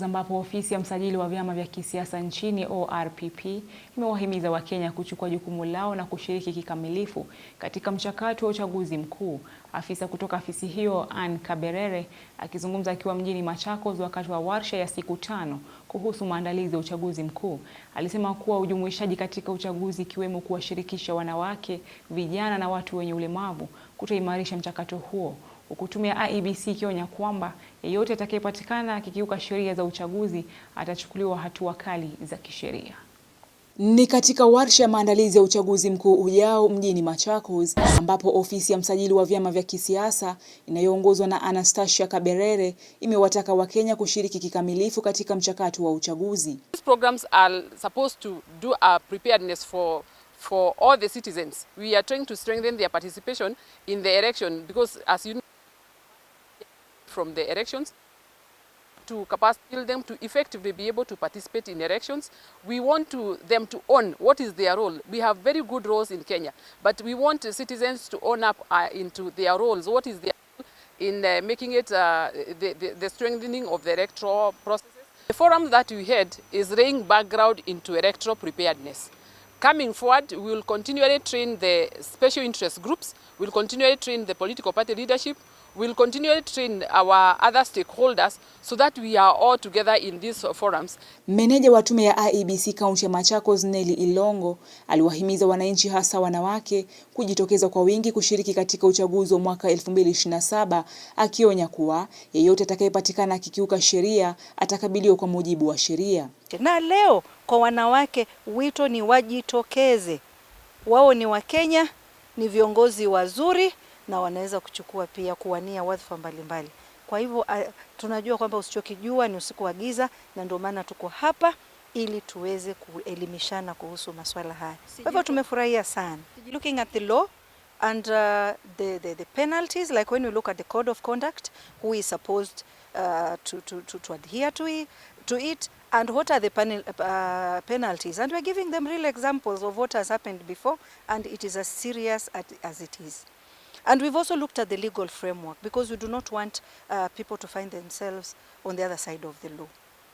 Ambapo ofisi ya msajili wa vyama vya kisiasa nchini ORPP imewahimiza Wakenya kuchukua jukumu lao na kushiriki kikamilifu katika mchakato wa uchaguzi mkuu. Afisa kutoka afisi hiyo, Ann Kaberere, akizungumza akiwa mjini Machakos wakati wa warsha ya siku 5 kuhusu maandalizi ya uchaguzi mkuu, alisema kuwa ujumuishaji katika uchaguzi, ikiwemo kuwashirikisha wanawake, vijana na watu wenye ulemavu, kutaimarisha mchakato huo, huku tume ya IEBC ikionya kwamba yeyote atakayepatikana akikiuka sheria za uchaguzi atachukuliwa hatua kali za kisheria. Ni katika warsha ya maandalizi ya uchaguzi mkuu ujao mjini Machakos, ambapo ofisi ya msajili wa vyama vya kisiasa inayoongozwa na Anastasia Kaberere imewataka Wakenya kushiriki kikamilifu katika mchakato wa uchaguzi. These programs are supposed to do a preparedness for all the citizens. We are trying to strengthen their participation in the election because, as you know, from the elections to capacity them to effectively be able to participate in elections. We want them to own what is their role. We have very good roles in Kenya, but we want citizens to own up into their roles. What is their role in making it the strengthening of the electoral processes? The forum that we had is laying background into electoral preparedness. Coming forward, we will continually train the special interest groups, we will continually train the political party leadership, we will continually train our other stakeholders so that we are all together in these forums. Meneja wa tume ya IEBC kaunti ya Machakos, Nelly Ilongo, aliwahimiza wananchi, hasa wanawake, kujitokeza kwa wingi kushiriki katika uchaguzi wa mwaka 2027, akionya kuwa yeyote atakayepatikana akikiuka sheria atakabiliwa kwa mujibu wa sheria. Na leo kwa wanawake, wito ni wajitokeze. Wao ni Wakenya, ni viongozi wazuri na wanaweza kuchukua pia kuwania wadhifa mbalimbali. Kwa hivyo tunajua kwamba usichokijua ni usiku wa giza, na ndio maana tuko hapa ili tuweze kuelimishana kuhusu masuala haya. Kwa hivyo tumefurahia sana. Looking at the law and the penalties, like when you look at the code of conduct, who is supposed to adhere to it, and what are the penalties, and we're giving them real examples of what has happened before, and it is as serious as it is. And we've also looked at the legal framework because we do not want people to find themselves on the other side of the law.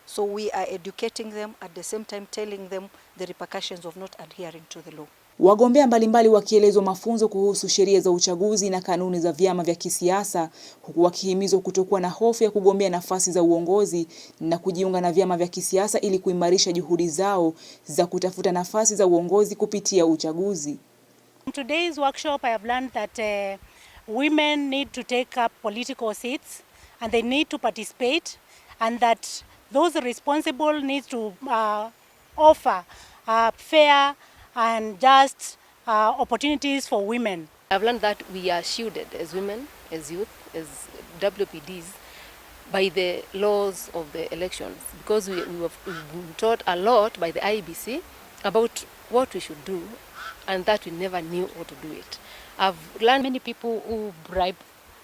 So we are educating them, at the same time telling them the repercussions of not adhering to the law. Wagombea mbalimbali wakielezwa mafunzo kuhusu sheria za uchaguzi na kanuni za vyama vya kisiasa, huku wakihimizwa kutokuwa na hofu ya kugombea nafasi za uongozi na kujiunga na vyama vya kisiasa ili kuimarisha juhudi zao za kutafuta nafasi za uongozi kupitia uchaguzi. In today's workshop, I have learned that women need to take up political seats and they need to participate, and that those responsible need to offer fair and just opportunities for women. I've learned that we are shielded as women, as youth, as WPDs by the laws of the elections, because we were taught a lot by the IEBC about what we should do, and that we never knew how to do it. I've learned many people who bribe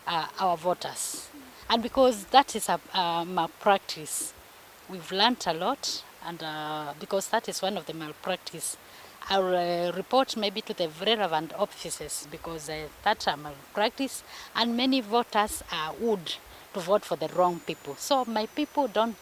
our voters, and because that is a malpractice, we've learned a lot, and because that is one of the malpractice, I'll report maybe to the relevant offices, because that's a malpractice, and many voters would to vote for the wrong people. So my people don't